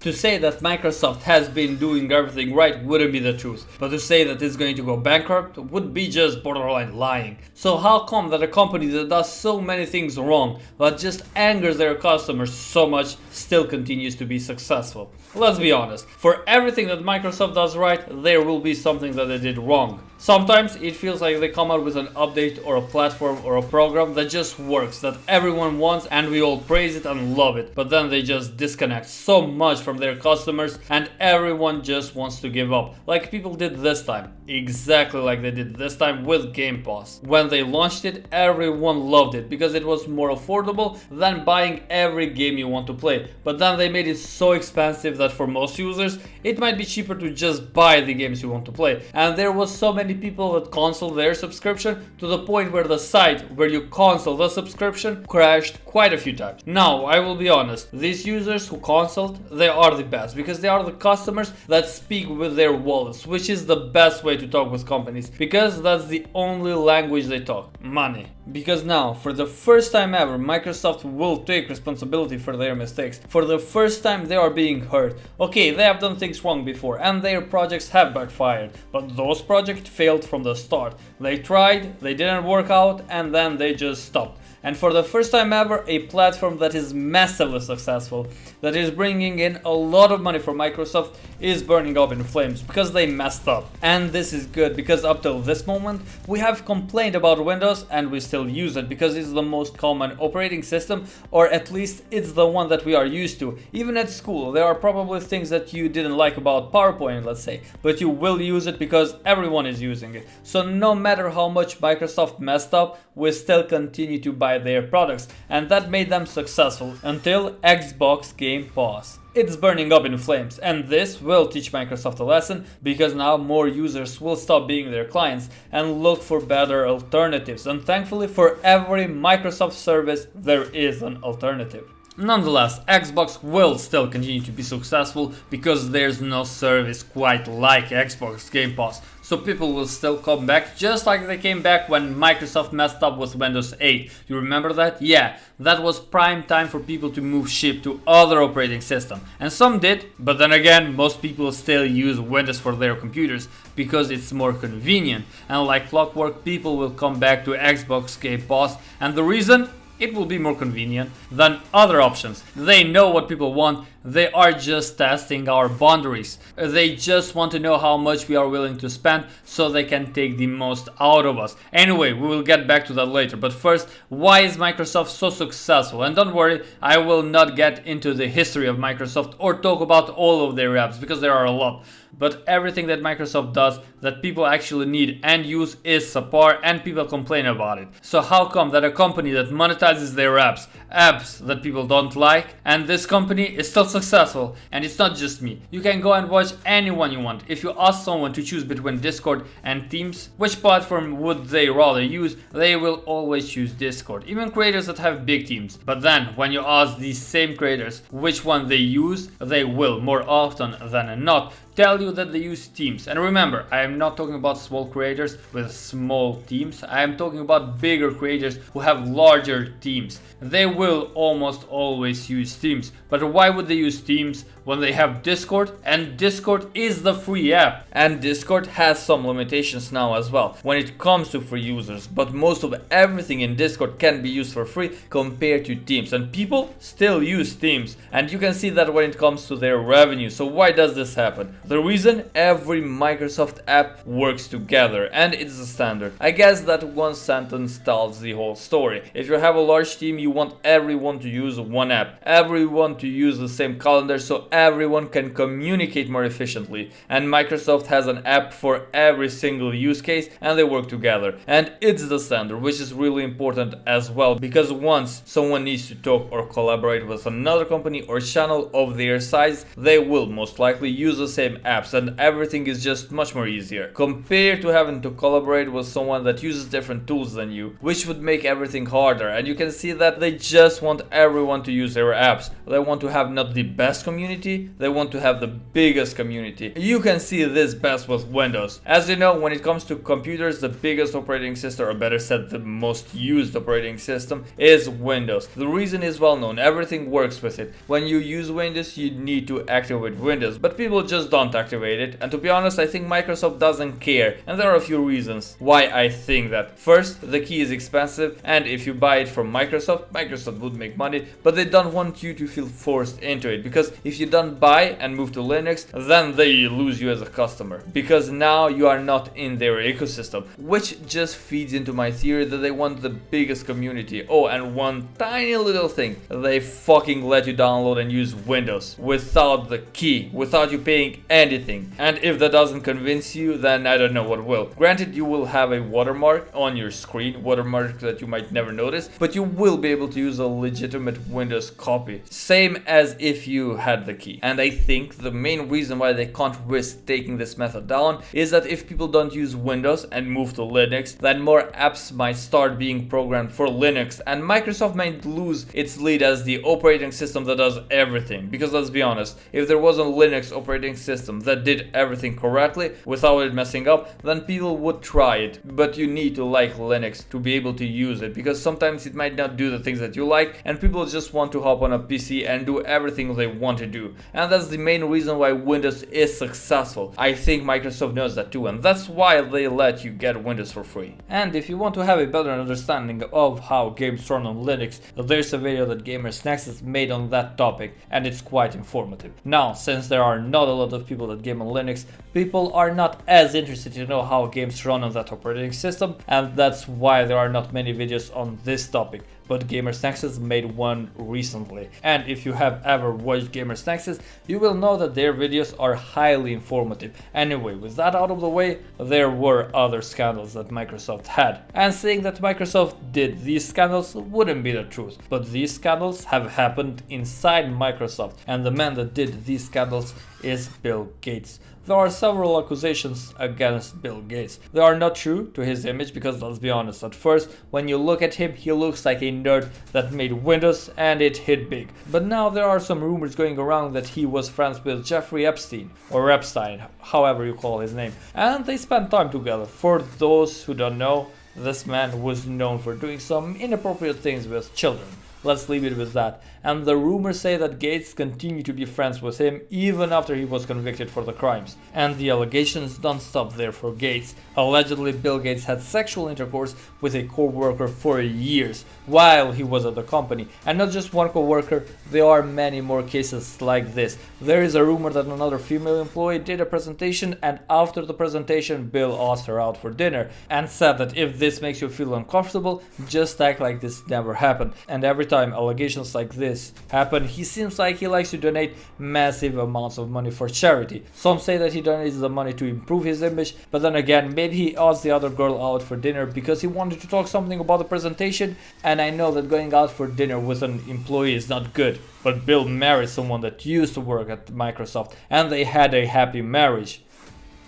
To say that Microsoft has been doing everything right wouldn't be the truth, but to say that it's going to go bankrupt would be just borderline lying. So how come that a company that does so many things wrong, but just angers their customers so much, still continues to be successful? Let's be honest, for everything that Microsoft does right, there will be something that they did wrong. Sometimes it feels like they come out with an update or a platform or a program that just works, that everyone wants and we all praise it and love it, but then they just disconnect so much from their customers and everyone just wants to give up. Like people did this time, exactly like they did this time with Game Pass. When they launched it, everyone loved it because it was more affordable than buying every game you want to play, but then they made it so expensive that for most users it might be cheaper to just buy the games you want to play, and there was so many people that canceled their subscription to the point where the site where you cancel the subscription crashed quite a few times. Now, I will be honest, these users who canceled, they are the best because they are the customers that speak with their wallets, which is the best way to talk with companies because that's the only language they talk, money. Because now, for the first time ever, Microsoft will take responsibility for their mistakes. For the first time, they are being heard. Okay, they have done things wrong before and their projects have backfired, but those projects failed from the start. They tried, they didn't work out, and then they just stopped. And for the first time ever, a platform that is massively successful, that is bringing in a lot of money for Microsoft, is burning up in flames because they messed up. And this is good because up till this moment, we have complained about Windows and we still use it because it's the most common operating system, or at least it's the one that we are used to. Even at school, there are probably things that you didn't like about PowerPoint, let's say, but you will use it because everyone is using it. So no matter how much Microsoft messed up, we still continue to buy their products, and that made them successful until Xbox Game Pass. It's burning up in flames, and this will teach Microsoft a lesson because now more users will stop being their clients and look for better alternatives, and thankfully for every Microsoft service there is an alternative. Nonetheless, Xbox will still continue to be successful because there's no service quite like Xbox Game Pass. So people will still come back just like they came back when Microsoft messed up with Windows 8. You remember that? Yeah, that was prime time for people to move ship to other operating system. And some did, but then again, most people still use Windows for their computers because it's more convenient. And like clockwork, people will come back to Xbox Game Pass. And the reason? It will be more convenient than other options. They know what people want. They are just testing our boundaries. They just want to know how much we are willing to spend so they can take the most out of us. Anyway, we will get back to that later. But first, why is Microsoft so successful? And don't worry, I will not get into the history of Microsoft or talk about all of their apps because there are a lot. But everything that Microsoft does that people actually need and use is subpar and people complain about it. So how come that a company that monetizes their apps that people don't like, and this company is still successful? And it's not just me. You can go and watch anyone you want. If you ask someone to choose between Discord and Teams, which platform would they rather use, they will always choose Discord. Even creators that have big teams. But then when you ask these same creators which one they use, they will more often than not tell you that they use Teams. And remember, I am not talking about small creators with small teams. I am talking about bigger creators who have larger teams. They will almost always use Teams. But why would they use Teams when they have Discord? And Discord is the free app. And Discord has some limitations now as well when it comes to free users. But most of everything in Discord can be used for free compared to Teams. And people still use Teams. And you can see that when it comes to their revenue. So why does this happen? The reason: every Microsoft app works together and it's a standard. I guess that one sentence tells the whole story. If you have a large team, you want everyone to use one app, everyone to use the same calendar so everyone can communicate more efficiently. And Microsoft has an app for every single use case and they work together. And it's the standard, which is really important as well, because once someone needs to talk or collaborate with another company or channel of their size, they will most likely use the same apps, and everything is just much more easier compared to having to collaborate with someone that uses different tools than you, which would make everything harder. And you can see that they just want everyone to use their apps. They want to have not the best community community, they want to have the biggest community. You can see this best with Windows. As you know, when it comes to computers, the biggest operating system, or better said, the most used operating system, is Windows. The reason is well known, everything works with it. When you use Windows, you need to activate Windows, but people just don't activate it, and to be honest, I think Microsoft doesn't care, and there are a few reasons why I think that. First, the key is expensive, and if you buy it from Microsoft would make money, but they don't want you to feel forced into it, because if you don't buy and move to Linux, then they lose you as a customer, because now you are not in their ecosystem, which just feeds into my theory that they want the biggest community. Oh, and one tiny little thing, they fucking let you download and use Windows without the key, without you paying anything, and if that doesn't convince you, then I don't know what will. Granted, you will have a watermark on your screen, watermark that you might never notice, but you will be able to use a legitimate Windows copy, same as if you had the key. And I think the main reason why they can't risk taking this method down is that if people don't use Windows and move to Linux, then more apps might start being programmed for Linux, and Microsoft might lose its lead as the operating system that does everything. Because let's be honest, if there was a Linux operating system that did everything correctly without it messing up, then people would try it. But you need to like Linux to be able to use it, because sometimes it might not do the things that you like, and people just want to hop on a PC and do everything they want to do. And that's the main reason why Windows is successful. I think Microsoft knows that too, and that's why they let you get Windows for free. And if you want to have a better understanding of how games run on Linux, there's a video that Gamers Nexus made on that topic, and it's quite informative. Now, since there are not a lot of people that game on Linux, people are not as interested to know how games run on that operating system, and that's why there are not many videos on this topic. But Gamers Nexus made one recently, and if you have ever watched Gamers Nexus, you will know that their videos are highly informative. Anyway, with that out of the way, there were other scandals that Microsoft had, and saying that Microsoft did these scandals wouldn't be the truth, but these scandals have happened inside Microsoft, and the man that did these scandals is Bill Gates. There are several accusations against Bill Gates. They are not true to his image, because let's be honest, at first when you look at him, he looks like a nerd that made Windows and it hit big. But now there are some rumors going around that he was friends with Jeffrey Epstein, or Epstein, however you call his name, and they spent time together. For those who don't know, this man was known for doing some inappropriate things with children. Let's leave it with that. And the rumors say that Gates continued to be friends with him even after he was convicted for the crimes. And the allegations don't stop there for Gates. Allegedly, Bill Gates had sexual intercourse with a co-worker for years while he was at the company. And not just one co-worker, there are many more cases like this. There is a rumor that another female employee did a presentation, and after the presentation, Bill asked her out for dinner and said that if this makes you feel uncomfortable, just act like this never happened. And every time allegations like this happen, he seems like he likes to donate massive amounts of money for charity. Some say that he donates the money to improve his image, but then again, maybe he asked the other girl out for dinner because he wanted to talk something about the presentation. And I know that going out for dinner with an employee is not good, but Bill married someone that used to work at Microsoft, and they had a happy marriage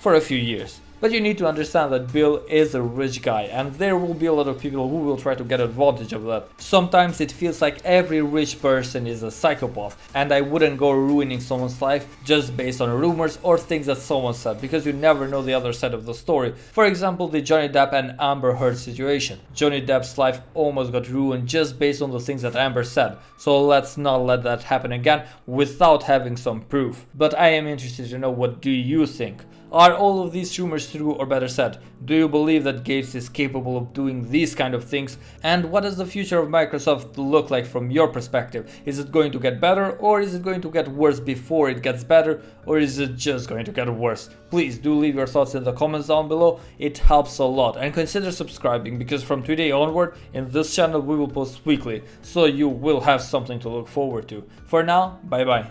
for a few years. But you need to understand that Bill is a rich guy, and there will be a lot of people who will try to get advantage of that. Sometimes it feels like every rich person is a psychopath, and I wouldn't go ruining someone's life just based on rumors or things that someone said, because you never know the other side of the story. For example, the Johnny Depp and Amber Heard situation. Johnny Depp's life almost got ruined just based on the things that Amber said, so let's not let that happen again without having some proof. But I am interested to know, what do you think? Are all of these rumors true, or better said, do you believe that Gates is capable of doing these kind of things? And what does the future of Microsoft look like from your perspective? Is it going to get better, or is it going to get worse before it gets better, or is it just going to get worse? Please do leave your thoughts in the comments down below, it helps a lot. And consider subscribing, because from today onward in this channel we will post weekly, so you will have something to look forward to. For now, bye bye.